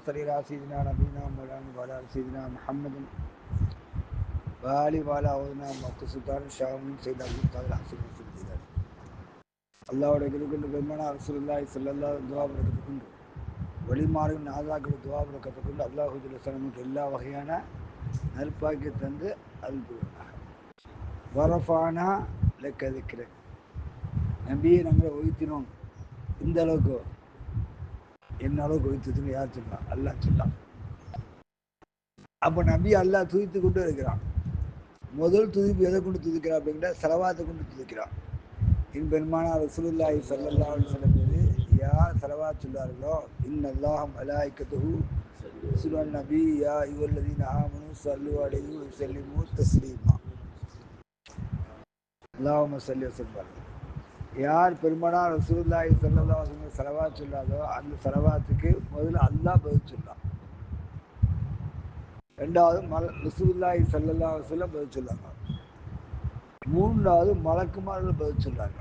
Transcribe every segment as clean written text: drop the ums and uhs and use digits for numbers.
صل على سيدنا نبينا مولانا وعلى سيدنا محمد وآله وعلى أولنا مقصود سلطان ஷாமின் சையத் அப்துல் காதர் ஹசன் நசீர் ஜிலானி. அல்லாஹ்வுடைய கிருபைக்கு பெருமானா ரசூலுல்லாஹி ஸல்லல்லாஹு அலைஹி துஆ பரக்கத்துக்கு வழிமாறும் நாதாக்கள் துஆ பரக்கத்துக்கு அல்லாஹ் ஜல்ல ஷானுக்கு எல்லா வகையான நற்பாக்கிய தந்து அருள் புரிவானாக. வரஃபானா லக்க திக்ரக், நபியை நாங்கள் உயர்த்தினோம். இந்த அளவுக்கு என்ன அளவுக்கு உயர்த்ததுன்னு யார் சொல்லலாம்? அல்லாஹ் சொல்லலாம். அப்போ நபி அல்லாஹ் துதித்து கொண்டு இருக்கிறான். முதல் துதிப்பு எதை கொண்டு துதிக்கிறான் அப்படிங்கிற செலவாத்தை கொண்டு துதிக்கிறான். என் பெருமானா ரசூலுல்லாஹி ஸல்லல்லாஹு அலைஹி வஸல்லம் மீது யார் செலவாத் சொல்லார்களோ, இன்னல்லாஹ மலாயிகத்துஹு யுஸல்லூன நபி யா அய்யுஹல்லதீன ஆமனூ ஸல்லூ அலைஹி வ ஸல்லிமூ தஸ்லீமா. அல்லாஹும்ம ஸல்லி வ ஸல்லிம். யார் பெருமானா ரசூலுல்லாஹி ஸல்லல்லாஹு அலைஹி வஸல்லம் செலவாத் சொல்லாதோ அந்த செலவாத்துக்கு முதல்ல அல்லாஹ் பதில் சொல்லான். ரெண்டாவது ரசூலுல்லாஹி ஸல்லல்லாஹு அலைஹி வஸல்லம் பதில் சொல்லாங்க. மூன்றாவது மலக்குமார்கள் பதில் சொல்றாங்க.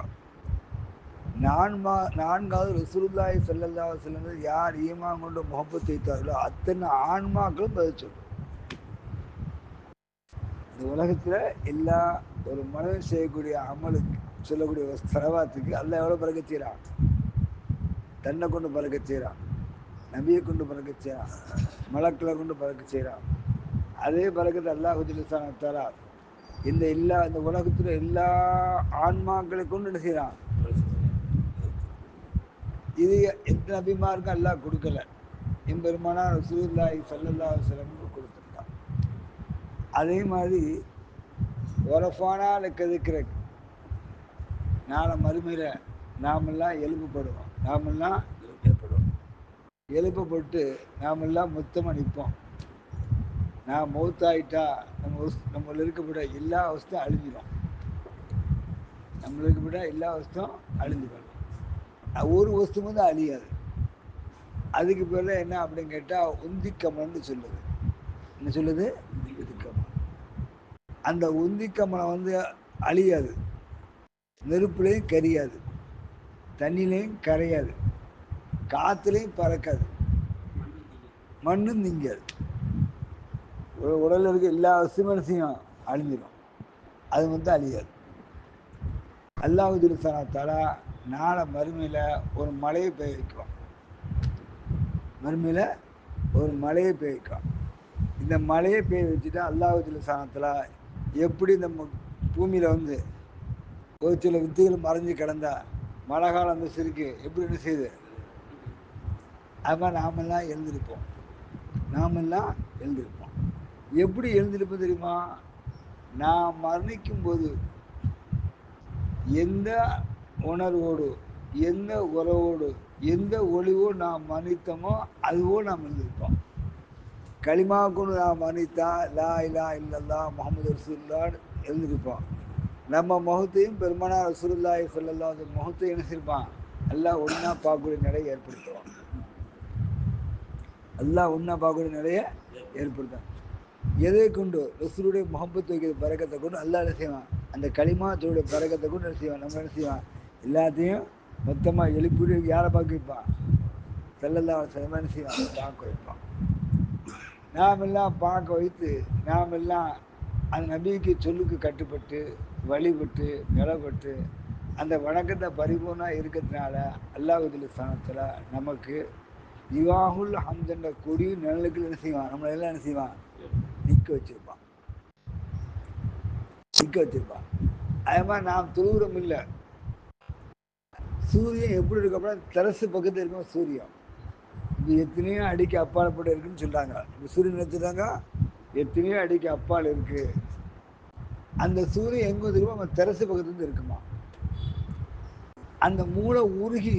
நான்காவது ரசூலுல்லாஹி ஸல்லல்லாஹு அலைஹி வஸல்லம் யார் ஈமான் கொண்டு முஹப்பத் வைத்தார்களோ அத்தனை ஆன்மாக்களும் பதில் சொல்லும். இந்த உலகத்துல எல்லா ஒரு மனிதன் செய்யக்கூடிய அமலுக்கு சொல்லக்கூடிய செலவாத்துக்கு அல்லாஹ் எவ்வளவு பறக்கச் செய்றான்? தன்னை கொண்டு பறக்கச் செய்றான், நபியை கொண்டு பறக்கச் செய்றான், மலக்களை கொண்டு பறக்கச் செய்றான். அதே பறக்கத்தை அல்லாஹ் ஜல்ல தஆலா இந்த உலகத்துல எல்லா ஆன்மாக்களை கொண்டு என்ன செய்யறான்? இது எந்த நபிமாருக்கும் அல்லாஹ் கொடுக்கல. எம்பெருமானா ரசூலுல்லாஹி ஸல்லல்லாஹு அலைஹி வஸல்லம் கொடுத்திருக்கான். அதே மாதிரி வரஃபானா லக்க திக்ரக், நாளை மறுமையில நாமெல்லாம் எழுப்பப்படுவோம். எழுப்பப்பட்டு நாமெல்லாம் மொத்தமாக நிற்போம். நான் மௌத்தாயிட்டா நம்மள இருக்கப்பட்ட எல்லா அவஸ்தையும் அழிஞ்சிடும். நம்மளுக்கு விட எல்லா வஸ்தும் அழிஞ்சிடும். ஒரு வஸ்து வந்து அழியாது. அதுக்கு பேர் என்ன அப்படின்னு கேட்டால் உந்திக்கமலம்னு சொல்லுது. என்ன சொல்லுது? உந்திக்கமலம். அந்த உந்திக்கமலம் வந்து அழியாது, நெருப்புலையும் கரியாது, தண்ணிலையும் கரையாது, காற்றுலையும் பறக்காது, மண்ணும் திங்காது. உடலில் இருக்க எல்லா வஸ்துமே செய்யும் அழிஞ்சிடும். அது வந்து அழியாது. அல்லாஹ் ஜல்ல தஆலா நாளை மறுமையில் ஒரு மழையை பெய்ய வைக்குவான். மறுமையில் ஒரு மழையை பெய்ய வைக்குவான். இந்த மழையை பெய்ய வச்சுட்டா அல்லாஹ் ஜல்ல தஆலா எப்படி நம்ம பூமியில் வந்து ஒரு சில வித்துகள் மறைஞ்சு கிடந்தா மழை காலம் வந்து சிரிக்கு எப்படி என்ன செய்யுது? அது மாதிரி நாமெல்லாம் எழுந்திருப்போம். எப்படி எழுந்திருப்போம் தெரியுமா? நான் மரணிக்கும் போது எந்த உணர்வோடு, எந்த உறவோடு, எந்த ஒளிவோ நாம் மரணித்தோமோ அதுவோ நாம் எழுந்திருப்போம். களிமா கொண்டு நாம் மரணித்தா லா இலாஹ இல்லல்லாஹ் முஹம்மது ரசூலுல்லாஹ் எழுந்திருப்போம். நம்ம முகத்தையும் பெருமானா ரசூலுல்லாஹி ஸல்லல்லாஹு அலைஹி வஸல்லம் முகத்தையும் என்ன செய்வான்? அல்லாஹ் ஒன்னா பார்க்கக்கூடிய நிலையை ஏற்படுத்துவான். எதை கொண்டு? ரசூலுடைய முஹப்பத் வைக்கிற பரக்கத்தை கொண்டு அல்லாஹ் என்ன செய்வான்? அந்த களிமாத்துடைய பரக்கத்தை கொண்டு என்ன செய்வான்? நம்ம என்ன செய்வான்? எல்லாத்தையும் மொத்தமாக எழுப்பி யாரை பார்க்க வைப்பான்? ஸல்லல்லாஹு அலைஹி வஸல்லம் என்ன செய்வான்? பார்க்க வைப்பான். நாமெல்லாம் பார்க்க வைத்து நாமெல்லாம் அந்த நபிக்கு சொல்லுக்கு கட்டுப்பட்டு வழிபட்டு நிலப்பட்டு அந்த வணக்கத்தை பரிபூர்ணமாக இருக்கிறதுனால அல்லாஹ் ஜல்ல ஷானஹு நமக்கு இவாகுல் ஹம்துன்ற கொடி நிழலுக்கு என்ன செய்வான்? நம்மளை எல்லாம் என்ன செய்வான்? நிற்க வச்சிருப்பான். அதே மாதிரி நாம் தொழுகிறோம் இல்லை. சூரியன் எப்படி இருக்கப்ப தரசு பக்கத்தில் இருக்கும் சூரியன். இது எத்தனையோ அடிக்கு அப்பால் போட்டு இருக்குன்னு சொல்றாங்க. இந்த சூரியன் எடுத்துட்டாங்க எத்தனையோ அடிக்கு அப்பால் இருக்கு. அந்த சூரியன் எங்க தெரியுமா? நம்ம தெரசு பக்கத்துலேருந்து இருக்குமா. அந்த மூளை உருகி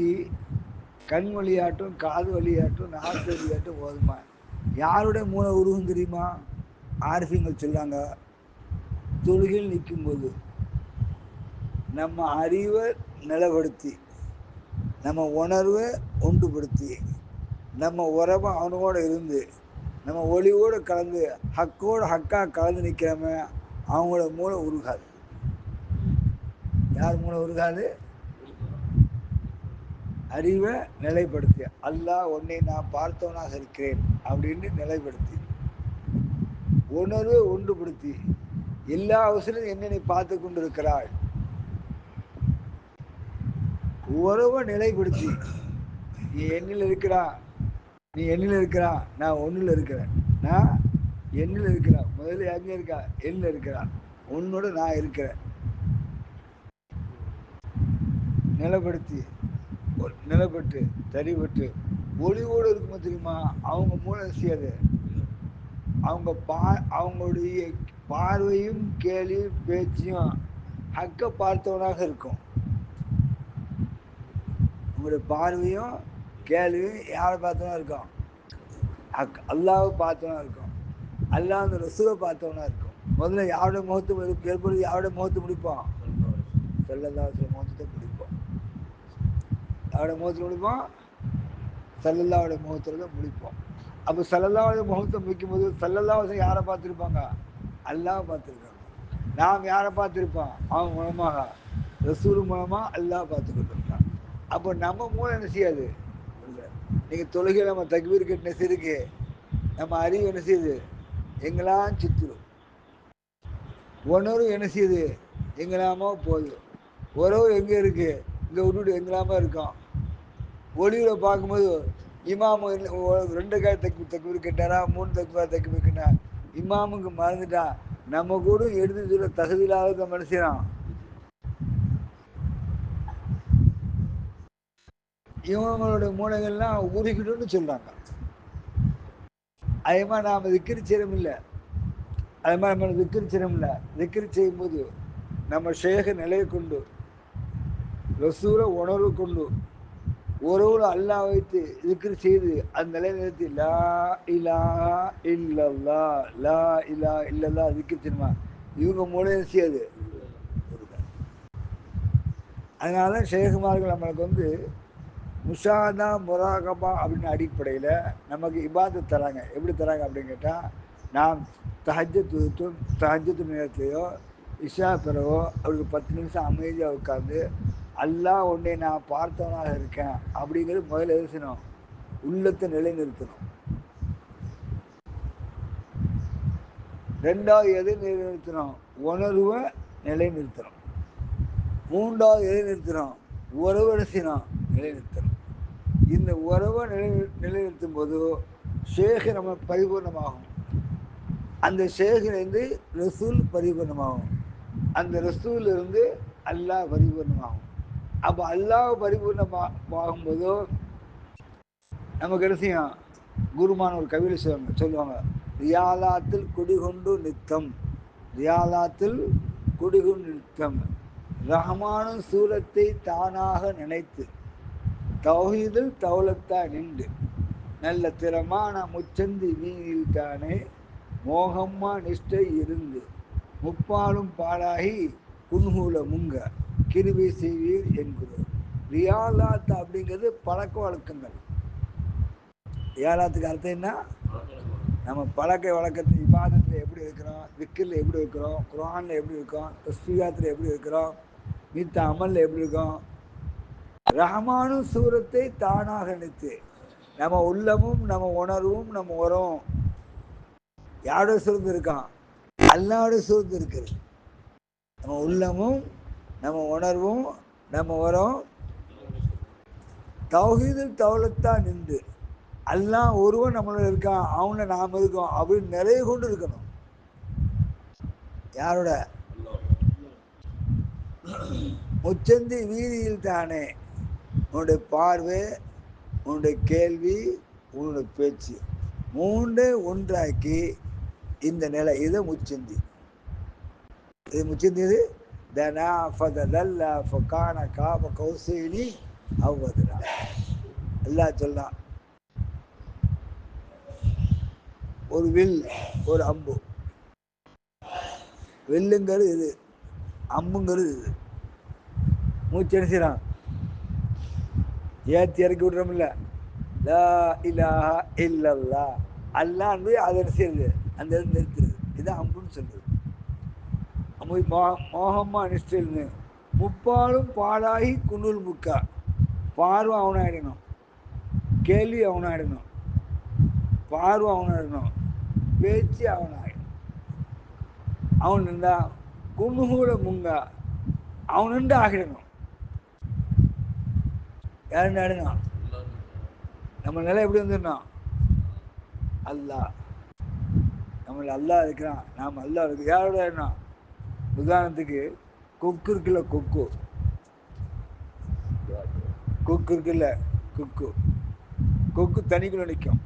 கண் வழியாட்டும் காது வழியாட்டும் நாக்கு வழியாட்டும் ஓதுமா. யாருடைய மூளை உருகும் தெரியுமா? ஆர்ஃபிங்கள் சொல்லாங்க, தொழுகையில் நிற்கும்போது நம்ம அறிவை நிலைப்படுத்தி நம்ம உணர்வை ஒன்றுபடுத்தி நம்ம உறவை அவனோட இருந்து நம்ம ஒளிவோடு கலந்து ஹக்கா கலந்து நிற்கிறோமே அவங்களோட மூளை உருகாது. யார் மூளை உருகாது? அறிவை நிலைப்படுத்தி, அல்லாஹ் உன்னை நான் பார்த்தவனாக இருக்கிறேன் அப்படின்னு நிலைப்படுத்தி, உணர்வை ஒன்றுபடுத்தி, எல்லா அவசரம் என்ன நீ பார்த்து கொண்டு இருக்கிறாய், உறவை நிலைப்படுத்தி, நீ எண்ணில் இருக்கிறா, நீ எண்ணில் இருக்கிறா, நான் ஒன்றில் இருக்கிறேன், நான் எண்ணில் இருக்கிறேன், முதல்ல எங்க இருக்கா, எண்ணில் இருக்கிறா, உன்னோட நான் இருக்கிறேன், நிலைப்படுத்தி, நிலப்பட்டு தறிபட்டு ஒளிவோடு இருக்குமா தெரியுமா, அவங்க மூலம் செய்யாது, அவங்க அவங்களுடைய பார்வையும் கேள்வியும் பேச்சியும் ஹக்க பார்த்தவனாக இருக்கும். உங்களுடைய பார்வையும் கேள்வியும் யாரை பார்த்தவனா இருக்கும், அல்லாவை பார்த்தவனா இருக்கும், அல்லாஹ் அந்த ரசூலை பார்த்தவனா இருக்கும். முதல்ல யாருடைய முகத்தை ஏற்படுத்தி யாருடைய முகத்தை முடிப்போம், ஸல்லல்லாஹு அலைஹி முகத்தை முடிப்போம், யாருடைய முகத்தில் முடிப்போம், ஸல்லல்லாஹுடைய முகத்தில் தான் முடிப்போம். அப்போ ஸல்லல்லாஹுடைய முகத்தை முடிக்கும் போது ஸல்லல்லாஹு யாரை பார்த்துருப்பாங்க, அல்லாஹ் பார்த்துருக்காங்க. நாம் யாரை பார்த்துருப்போம், அவங்க மூலமாக ரசூல் மூலமாக அல்லாஹ் பார்த்து கொண்டிருக்காங்க. அப்போ நம்ம மூலம் என்ன செய்யாது, நீங்கள் தொழுகை நம்ம தக்பீர் கட்டின சிறுக்கு நம்ம அறிவு என்ன செய்யுது, எங்கெல்லாம் சுத்துரும், உணர்வு என்ன செய்யுது, எங்கெல்லாமோ போகுது, உறவு எங்கே இருக்கு, இங்கே விட்டுட்டு எங்கெல்லாமோ இருக்கோம். ஒளியில் பார்க்கும்போது இமாமு 2 காய் தக்பீர் கட்டாரா, 3 தக்பீர் கட்டினா, இமாமுக்கு மறந்துட்டா நம்ம கூட எடுத்து சொல்ல தகுதியில்லாத மனுஷன், இவங்களுடைய மூளைகள்லாம் உருகிடும்னு சொல்றாங்க. அதே மாதிரி நாம் திக்கிரி செய்யறோம் இல்லை, அதே மாதிரி நம்ம திக்கிரி செய்யறோம் இல்லை, திக்கிரி செய்யும்போது நம்ம ஷேக நிலையை கொண்டு ரசூலை உணர்வு கொண்டு ஒருவர் அல்லாஹ் வைத்து திக்ரு செய்து அந்த நிலையை நிறுத்தி லா இலாஹா இல்லல்லா லா இலாஹா இல்லல்லா திக்ரு செய்யணுமா, இவங்க மூளையை செய்யாது. அதனால ஷேகுமார்கள் நம்மளுக்கு முஷாதா முராகபா அப்படின்னு அடிப்படையில் நமக்கு இபாதத் தராங்க. எப்படி தராங்க அப்படின்னு கேட்டால், நாம் தஹஜ்ஜுத் நேரத்துலையோ இஷா பிறவோ அவருக்கு 10 நிமிஷம் அமைதியாக உட்காந்து அல்லாஹ் உன்னை நான் பார்த்தவனாக இருக்கேன் அப்படிங்கிறது முதல்ல எழுசணும், உள்ளத்தை நிலைநிறுத்தணும். 2வது எதை நிலைநிறுத்தணும், உணர்வை நிலைநிறுத்தணும். 3வது எதை நிறுத்தணும், உறவை செய்யணும், நிலைநிறுத்தணும். இந்த உறவை நிலைநிறுத்தும் போது ஷேக் நம்ம பரிபூர்ணமாகும், அந்த ஷேகிலிருந்து ரசூல் பரிபூர்ணமாகும், அந்த ரசூல் இருந்து அல்லாஹ் பரிபூர்ணமாகும். அப்போ அல்லாஹ் பரிபூர்ணமாகும்போது நமக்கு என்ன செய்யும், குருமான ஒரு கவிதை சொல்லுவாங்க, ரியாலாத்தில் குடிகொண்டு நித்தம், ரியாலாத்தில் குடிகொண்டு நித்தம், ரஹ்மான சூரத்தை தானாக நினைத்து தௌஹீதில் தௌலத்தா நின்று நல்ல திறமான முச்சந்தி வீதியில் தானே மோகம்மா நிஷ்டை இருந்து முப்பாலும் பாடாகி குன்ஹூல முங்க கிருபை செய்வீர் என்கிறோம். ரியாலாத் அப்படிங்கிறது பழக்க வழக்கங்கள். ரியாலாத்துக்கு அர்த்தம் என்ன, நம்ம பழக்க வழக்கத்தில் இபாதத்தில் எப்படி இருக்கிறோம், விக்கிரில் எப்படி இருக்கிறோம், குர்ஆனில் எப்படி இருக்கோம், தஸ்பீகாத்தில் எப்படி இருக்கிறோம், மித்த அமலில் எப்படி இருக்கோம், ரஹ்மானு சூரத்தை தானாக நினைத்து நம்ம உள்ளமும் நம்ம உணர்வும் நம்ம உறவும் யாரோட சூழ்ந்து இருக்கான், அல்லாவோட சூழ்ந்து இருக்குது. நம்ம உள்ளமும் நம்ம உணர்வும் நம்ம உறவும் தௌஹீதில் தௌலத்தான் நின்று அல்லாஹ் ஒருவன் நம்மளோட இருக்கான், அவனை நாம் இருக்கோம் அப்படின்னு நிறைய கொண்டு இருக்கணும். யாரோட, முச்சந்தி வீதியில் தானே உன்னுடைய பார்வை, உன்னுடைய கேள்வி, உன்னுடைய பேச்சு 3 ஒன்றாக்கி இந்த நிலை, இது முச்சந்தி. இது முச்சந்தி. இது தனா ஃபதல்லா ஃபகான காப கௌசைனி அவ்வதுனா. அல்லாஹ் சொல்லலாம், ஒரு வில், ஒரு அம்பு, வில்லுங்கிறது இது, அம்புங்கிறது இது. மூச்சு என்ன செய்யறான், ஏற்றி இறக்கி விடுறோம்ல, லா இலாஹா இல்லல்லா அல்லாஹ் அதை என்ன செய்யுது, அந்த இடத்துல நிறுத்துறது, இதான் அம்புன்னு சொல்றது. மோகம்மா நிஷ்டல்னு முப்பாலும் பாடாகி குன்னூல் முக்கா, பார்வை அவனாயிடணும், கேள்வி அவனாயிடணும், பார்வை அவனாயிடணும், பேச்சு அவனாயிடணும். அவன் இருந்தா குமுகூட முங்கா அவனுண்டு ஆகிடணும். யாருன்னு ஆடணும்? நம்ம நிலை எப்படி வந்துடணும்? அல்லா நம்மள அல்லா இருக்கிறான், நாம் அல்லா இருக்கு. யாரோட ஆடணும்? உதாரணத்துக்கு கொக்கு இருக்குல்ல, கொக்கு கொக்கு இருக்குல்ல, கொக்கு கொக்கு தண்ணிக்குள்ள நிற்கும்.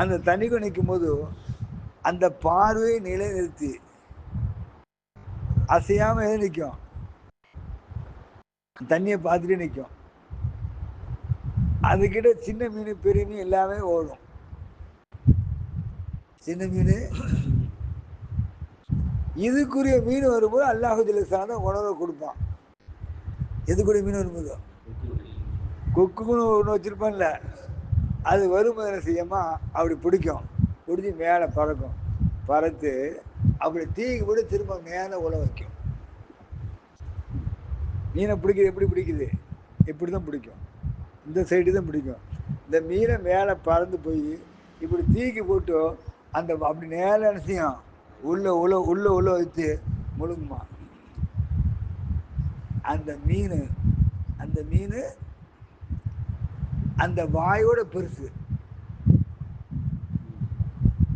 அந்த தண்ணிக்குள்ள நிற்கும் போது அந்த பார்வையை நிலை நிறுத்தி அசையாம எது நிற்கும்? தண்ணியை பார்த்துட்டே நிற்கும். அதுக்கிட்ட சின்ன மீன் பெரிய மீன் எல்லாமே ஓடும். சின்ன மீன் இதுக்குரிய மீன் வரும்போது அல்லாஹு ஜல்ல உணவை கொடுப்பான். எதுக்குரிய மீன் வரும்போது கொக்குன்னு ஒன்று வச்சிருப்பான்ல, அது வரும்போது என்ன செய்யுமா அப்படி பிடிக்கும், பிடிச்சி மேலே பறக்கும், பறத்து அப்படி தீக்கு போட்டு திரும்ப மேலே உழ வைக்கும். மீனை பிடிக்குது எப்படி பிடிக்குது? இப்படி தான் பிடிக்கும், இந்த சைடு தான் பிடிக்கும். இந்த மீனை மேலே பறந்து போய் இப்படி தீக்கி போட்டு அந்த அப்படி நேரம் என்ன செய்யும், உள்ள உள்ள உள்ள உள்ள வச்சு முழுங்குமா. அந்த மீன் அந்த மீன் அந்த வாயோட பெருசு.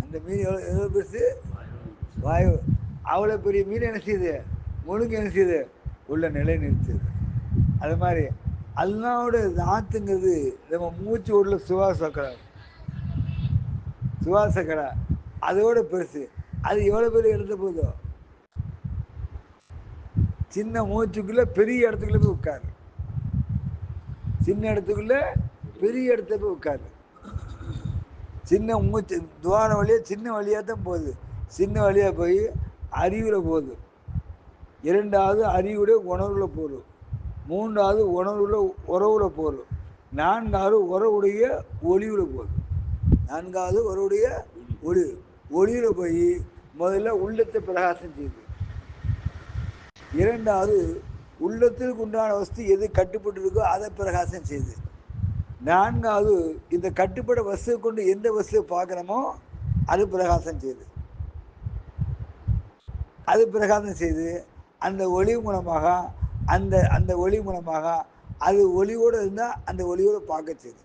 அந்த மீன் எவ்வளோ பெருசு? வாயு. அவ்வளோ பெரிய மீன் என்ன செய்யுது? முழுங்கு என்ன செய்யுது? உள்ள நிலை நிறுத்துது. அது மாதிரி அல்லாவோட நாத்துங்கிறது நம்ம மூச்சு உள்ள சுவாசக்கடை, சுவாசக்கடை அதோட பெருசு. அது எவ்வளோ பெரிய இடத்த போதோ, சின்ன மூச்சுக்குள்ள பெரிய இடத்துக்குள்ள போய் உட்காரு, சின்ன இடத்துக்குள்ள பெரிய இடத்த போய் உட்காரு. சின்ன மூச்சு துவாரம் வழியா சின்ன வழியாக தான் போகுது. சின்ன வழியாக போய் அறிவில் போகுது, இரண்டாவது அறிவுடைய உணர்வுல போகுது, மூன்றாவது உணர்வுல உறவுல போகுது, நான்காவது உறவுடைய ஒளிவுல போகுது. நான்காவது உறவுடைய ஒளி, ஒளியில போய் முதல்ல உள்ளத்தை பிரகாசம் செய்யுது. இரண்டாவது உள்ளத்திற்கு உண்டான வஸ்து எது கட்டுப்பட்டு இருக்கோ அதை பிரகாசம் செய்யுது. நான்காவது இந்த கட்டுப்பட வஸ்துவை கொண்டு எந்த வஸ்துவை பார்க்கணுமோ அது பிரகாசம் செய்யுது. அது பிரகாசம் செய்து அந்த ஒளி மூலமாக அந்த அந்த ஒளி மூலமாக அது ஒளியோடு இருந்தால் அந்த ஒளியோடு பார்க்க செய்யுது.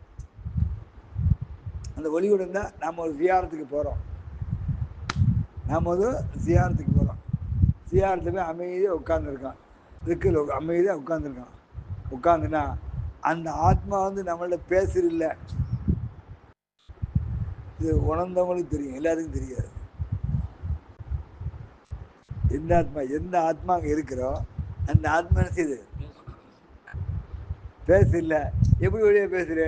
அந்த ஒளியோடு இருந்தால் நாம் ஒரு ஜியாரத்துக்கு போகிறோம், நாம் ஒரு ஜியாரத்துக்கு போகிறோம், ஜியாரத்துக்கு அமைதியாக உட்காந்துருக்கான், திக்கில் அமைதியாக உட்காந்துருக்கான். உட்காந்துன்னா அந்த ஆத்மா வந்து நம்மள்ட்ட பேசுறில்ல, இது உணர்ந்தவங்களுக்கு தெரியும், எல்லாருக்கும் தெரியாது. எந்த ஆத்மா அங்கே இருக்கிறோ அந்த ஆத்மா என்ன செய்யுது? பேசு இல்லை. எப்படி வெளியே பேசுற?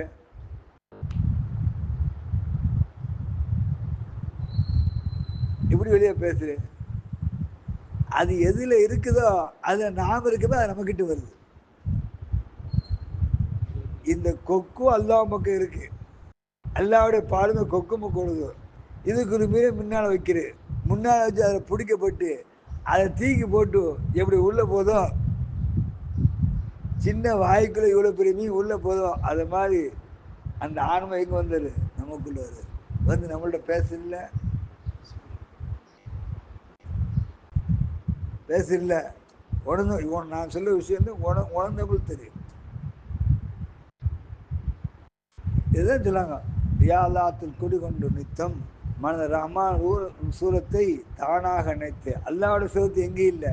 எப்படி வெளியே பேசுற? அது எதுல இருக்குதோ அது நாம இருக்குதோ அது நம்ம கிட்ட வருது. இந்த கொக்கு அல்லா பக்கம் இருக்கு, அல்லாவுடைய பாலுமை கொக்கு முக்கொழுது இதுக்கு ஒரு மீன் முன்னால் வைக்கிறேன், முன்னால் வச்சு அதை பிடிக்கப்பட்டு அதை தீக்கி போட்டு எப்படி உள்ள போதும், சின்ன வாய்க்குள்ள இவ்வளோ பெரிய மீன் உள்ள போதும், அது மாதிரி அந்த ஆன்மை எங்கே வந்தது? நமக்குள்ள வருது. வந்து நம்மள்ட்ட பேசல, பேசல உணர்ந்து இவன் நான் சொல்ல விஷயம் வந்து உணர்ந்தவங்களுக்கு தெரியும். இதுதான் சொல்லாங்க, ரியாலாத்தில் குடிகொண்டு நித்தம் மனத ரஹ்மான் சூரத்தை தானாக நினைத்து. அல்லாவோட சூரத்து எங்கே இல்லை?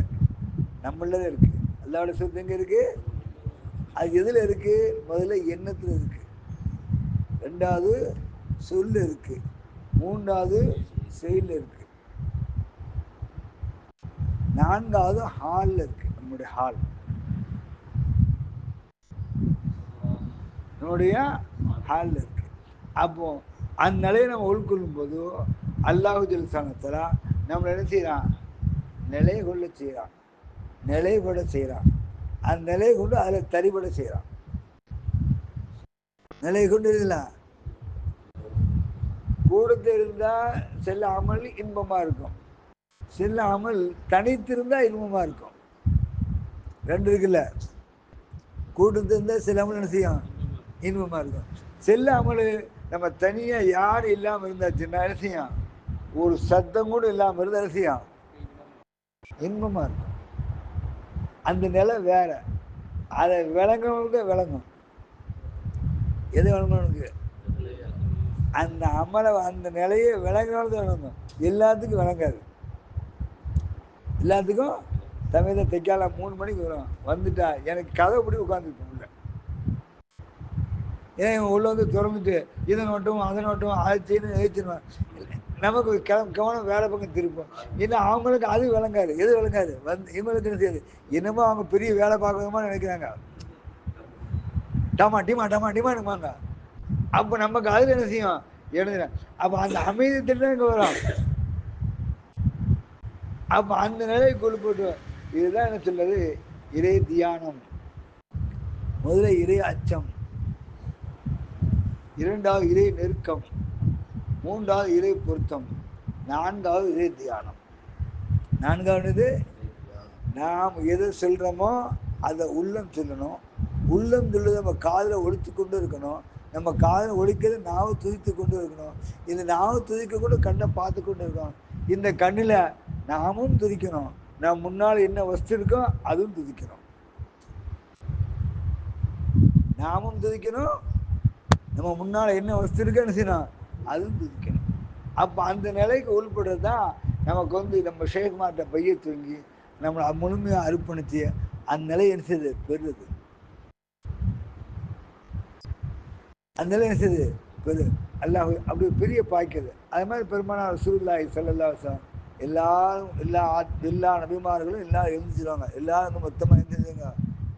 நம்மளதான் இருக்கு. அல்லாவோட சூரத்து எங்கே இருக்கு? அது எதுல இருக்கு? முதல்ல எண்ணத்துல இருக்கு, ரெண்டாவது சொல்ல இருக்கு, மூன்றாவது செயல் இருக்கு, நான்காவது ஹால் இருக்கு. நம்முடைய ஹால், நம்முடைய ஹால் இருக்கு. அப்போ அந்த நிலையை நம்ம உள்கொள்ளும் போது அல்லாஹு ஜல்சானத்துல நம்மளை என்ன செய்யறான்? நிலை கொள்ள செய்யறான், நிலைப்பட செய்யறான். அந்த நிலையை கொண்டு அதில் தரிபட செய்யறான். நிலை கொண்டு இருக்கலாம் கூடத்து இருந்தா செல்லாமல் இன்பமா இருக்கும், செல்லாமல் தனித்திருந்தா இன்பமா இருக்கும். ரெண்டு இருக்குல்ல, கூட்டத்தில் இருந்தால் சில அமல் என்ன செய்யும், இன்பமா இருக்கும். சில அமல் நம்ம தனியா யாரும் இல்லாம இருந்தாச்சுன்னா என்ன செய்யும், ஒரு சத்தம் கூட இல்லாம இருந்தா என்ன செய்யும், இன்பமா இருக்கும். அந்த நிலை வேற. அதை விளங்கவங்க விளங்கும். எது விளங்கணுக்கு அந்த அமலை அந்த நிலையை விளங்குறது விளங்கும். எல்லாத்துக்கும் விளங்காது. எல்லாத்துக்கும் தமிழை தைக்கால 3 மணிக்கு வரும், வந்துட்டா எனக்கு கதை படி உட்காந்துருப்பேன் உள்ள. ஏன் இவன் உள்ள வந்து திறந்துட்டு இதை நோட்டும் அதை நோட்டும் அதை செய்யணும் எதை செய்யணும், நமக்கு கவனம் வேலை பக்கம் திருப்போம். ஏன்னா அவங்களுக்கு அது விளங்காது. எது விளங்காது வந்து இவங்களுக்கு என்ன செய்யாது, என்னமோ அவங்க பெரிய வேலை பார்க்கணுமா நினைக்கிறாங்க. டமா டிமா டமா டிமானுமாங்க. அப்போ நமக்கு அதில் என்ன செய்யும் எழுதுறேன். அப்போ அந்த அமைதி திட்டம் இங்கே வரும். அப்போ அந்த நிலைக்கு உட்பட்டு இதுதான் என்ன சொல்றது, இறை தியானம். முதல்ல இறை அச்சம், இரண்டாவது இறை நெருக்கம், மூன்றாவது இறை பொருத்தம், நான்காவது இறை தியானம். நான்காவது நாம் எது சொல்றோமோ அதை உள்ளம் சொல்லணும். உள்ளம் சொல்லுது நம்ம காதில் ஒழித்து கொண்டு இருக்கணும். நம்ம காதில் ஒழிக்கிறது நாவை துதித்து கொண்டு இருக்கணும். இந்த நாவை துதிக்க கூட கண்ணை பார்த்து கொண்டு இருக்கணும். இந்த கண்ணில் நாமும் துதிக்கணும். நான் முன்னால் என்ன வஸ்து இருக்கோ அதுவும் துதிக்கணும். நாமும் துதிக்கணும், நம்ம முன்னால் என்ன வஸ்து இருக்கோ என்ன செய்யணும் அதுவும் துதிக்கணும். அப்போ அந்த நிலைக்கு உள்படுறது தான் நமக்கு வந்து நம்ம ஷேக்மார்ட்ட பைய தூங்கி நம்மளை முழுமையாக அர்ப்பணித்து அந்த நிலை என்ன செய்யுது பெறுது. அந்த நிலை என்ன செய்யுது பெரு அல்லாஹ் அப்படி பெரிய பாய்க்குது. அது மாதிரி பெருமானார் ரசூலுல்லாஹி ஸல்லல்லாஹு அலைஹி வஸல்லம் எல்லாரும் எல்லா நபிமார்களும் எல்லாரும் எழுந்துருவாங்க. எல்லாரும் மொத்தமாக எழுந்துருங்க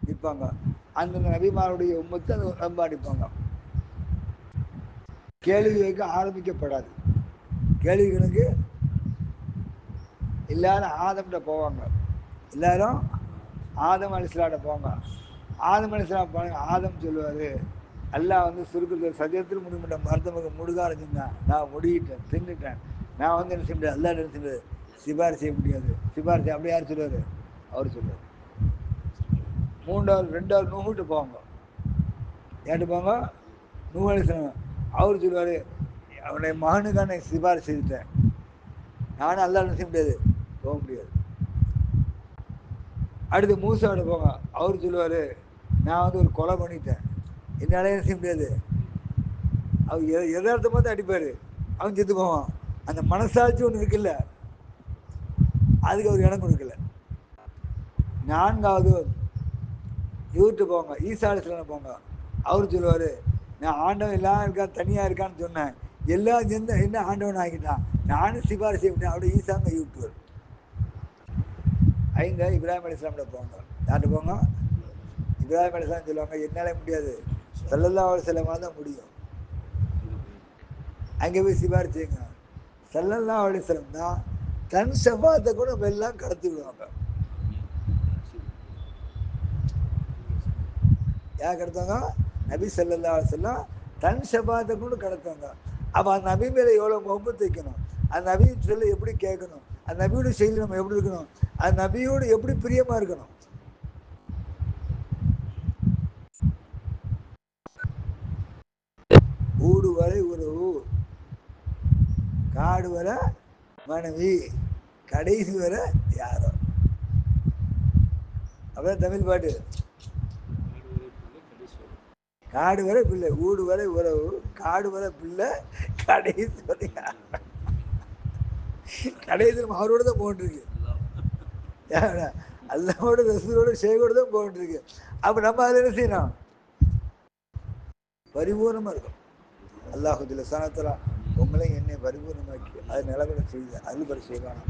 நிற்பாங்க. அந்த நபிமாருடைய உம்மத்தை அது ரொம்ப அடிப்பாங்க. கேள்வி கேட்க ஆரம்பிக்கப்படாது. கேள்வி கணக்கு எல்லாரும் ஆதம்கிட்ட போவாங்க. எல்லாரும் ஆதம் அலிஸ்லாட்ட போவாங்க. ஆதம் அலிஸ்லாம் போனாங்க. ஆதம் சொல்லுவார், அல்லாஹ் வந்து சுருக்கத்தில் சத்தியத்தில் முடிவிட்ட மருத்துவ முடுகாரஞ்சுங்க, நான் முடிக்கிட்டேன் தின்னுட்டேன், நான் வந்து என்ன செய்ய முடியாது, அல்லா என்ன செய்ய சிபாரிசு செய்ய முடியாது. சிபாரிசு அப்படி யார் சொல்லுவார், அவர் சொல்லுவார். ரெண்டாவது நூகிட்டு போவாங்க. ஏட்டு போங்க நூ அலிஸ்லாம். அவர் சொல்லுவார், அவனுடைய மகனுக்கான சிபாரிசு செய்துட்டேன், நானும் அல்லா என்ன செய்ய முடியாது, போக முடியாது. அடுத்து மூசாவோட போங்க. அவர் சொல்லுவார், நான் வந்து ஒரு கொலை பண்ணிட்டேன், என்னால என்ன செய்ய முடியாது. அவர் எதார்த்தமாக தான் அடிப்பார், அவன் செத்து போவான். அந்த மனசாட்சி ஒன்று இருக்குல்ல, அதுக்கு அவர் இடம் கொடுக்கல. நான்காவது இவர்கிட்ட போங்க, ஈசா அலைஹிஸ்ஸலாம் போங்க. அவர் சொல்லுவார், நான் ஆண்டவன் எல்லாம் இருக்கா தனியாக இருக்கான்னு சொன்னேன், எல்லாம் சேர்ந்து என்ன ஆண்டவன் ஆகிட்டான், நானும் சிபாரிசு செய்ய முடியும். அப்படியே ஈசாங்க யூட்டுவார். இப்ராஹிம் அலைஹிஸ்ஸலாம்கிட்ட போங்க. யார்கிட்ட போங்க, இப்ராஹிம் அலைஹிஸ்ஸலாம் சொல்லுவாங்க, என்னால முடியாது, ஸல்லல்லாஹு அலைஹி வஸல்லம் தான் முடியும், அங்கே போய் சிபாரிசு செய்யுங்க. ஸல்லல்லாஹு அலைஹி வஸல்லம் தான் தன் ஷஃபாத்தை கூட எல்லாம் கடத்தி விடுவாங்க. யார் கடத்துவாங்க, நபி ஸல்லல்லாஹு அலைஹி வஸல்லம் தன் ஷஃபாத்தை கூட கடத்துவாங்க. அப்போ அந்த நபி மேலே எவ்வளோ முகப்பத் வைக்கணும், அந்த நபி சொல்ல எப்படி கேட்கணும், அந்த நபியோட செய்தி நம்ம எப்படி இருக்கணும், அந்த நபியோடு எப்படி பிரியமாக இருக்கணும். ஊடு வரை உறவு, காடு வர மனைவி, கடைசி வர யாரோ. அப்படியே தமிழ் பாட்டு. காடு வரை பிள்ளை, ஊடு வரை உறவு, காடு வரை பிள்ளை, கடைசி வரை யாரோ. கடைசி அவரோட தான் போயிட்டுருக்கு, அல்லாவோட ரசூலோட ஷேகோட தான் போயிட்டுருக்கு. அப்போ நம்ம அதில் என்ன செய்யணும், பரிபூர்ணமாக இருக்கும். அல்லாஹு ஜல்ல ஸானஹு உங்களை என்னை பரிபூர்ணமாக்கி அது நிலவர செய்து அருள் பரிசு செய்வானா.